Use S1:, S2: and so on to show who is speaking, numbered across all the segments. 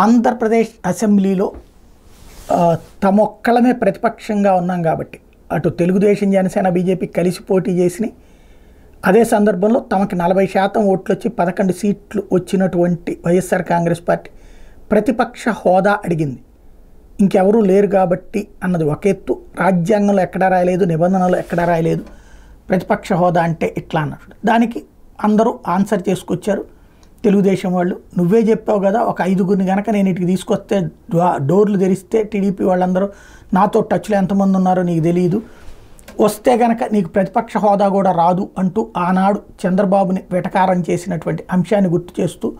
S1: ఆంధ్రప్రదేశ్ అసెంబ్లీలో తమొక్కళ్ళమే ప్రతిపక్షంగా ఉన్నాం కాబట్టి అటు తెలుగుదేశం జనసేన బీజేపీ కలిసి పోటీ చేసినాయి. అదే సందర్భంలో తమకి 40% ఓట్లు వచ్చి 11 సీట్లు వచ్చినటువంటి వైఎస్ఆర్ కాంగ్రెస్ పార్టీ ప్రతిపక్ష హోదా అడిగింది. ఇంకెవరూ లేరు కాబట్టి అన్నది ఒక ఎత్తు. రాజ్యాంగంలో ఎక్కడా రాయలేదు, నిబంధనలు ఎక్కడా రాయలేదు ప్రతిపక్ష హోదా అంటే ఇట్లా అన్నట్టు. దానికి అందరూ ఆన్సర్ చేసుకొచ్చారు. తెలుగుదేశం వాళ్ళు నువ్వే చెప్పావు కదా, ఒక 5గురిని కనుక నేను ఇటుకి తీసుకొస్తే డోర్లు తెరిస్తే టీడీపీ వాళ్ళందరూ నాతో టచ్లో ఎంతమంది ఉన్నారో నీకు తెలియదు, వస్తే కనుక నీకు ప్రతిపక్ష హోదా కూడా రాదు అంటూ ఆనాడు చంద్రబాబుని వెటకారం చేసినటువంటి అంశాన్ని గుర్తు చేస్తూ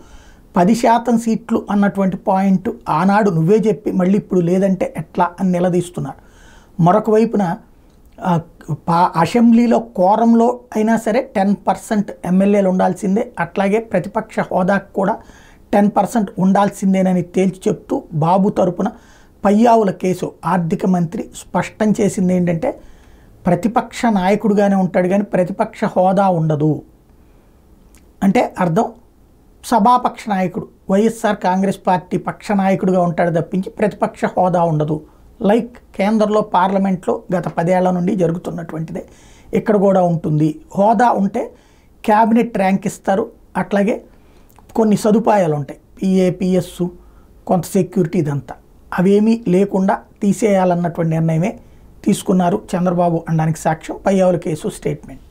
S1: 10% సీట్లు అన్నటువంటి పాయింట్ ఆనాడు నువ్వే చెప్పి మళ్ళీ ఇప్పుడు లేదంటే ఎట్లా అని నిలదీస్తున్నారు. మరొక వైపున అసెంబ్లీలో కోరంలో అయినా సరే 10% ఎమ్మెల్యేలు ఉండాల్సిందే, అట్లాగే ప్రతిపక్ష హోదాకు కూడా 10% ఉండాల్సిందేనని తేల్చి చెప్తూ బాబు తరపున పయ్యావుల కేశవ్ ఆర్థిక మంత్రి స్పష్టం చేసింది ఏంటంటే ప్రతిపక్ష నాయకుడిగానే ఉంటాడు కానీ ప్రతిపక్ష హోదా ఉండదు. అంటే అర్థం సభాపక్ష నాయకుడు వైఎస్ఆర్ కాంగ్రెస్ పార్టీ పక్ష నాయకుడిగా ఉంటాడు తప్పించి ప్రతిపక్ష హోదా ఉండదు. లైక్ కేంద్రంలో పార్లమెంట్లో గత 10 ఏళ్ల నుండి జరుగుతున్నటువంటిదే ఇక్కడ కూడా ఉంటుంది. హోదా ఉంటే క్యాబినెట్ ర్యాంక్ ఇస్తారు, అట్లాగే కొన్ని సదుపాయాలు ఉంటాయి, పిఏ పిఎస్ కొంత సెక్యూరిటీ ఇదంతా అవేమీ లేకుండా తీసేయాలన్నటువంటి నిర్ణయమే తీసుకున్నారు చంద్రబాబు అనడానికి సాక్ష్యం పయ్యావుల కేసు స్టేట్మెంట్.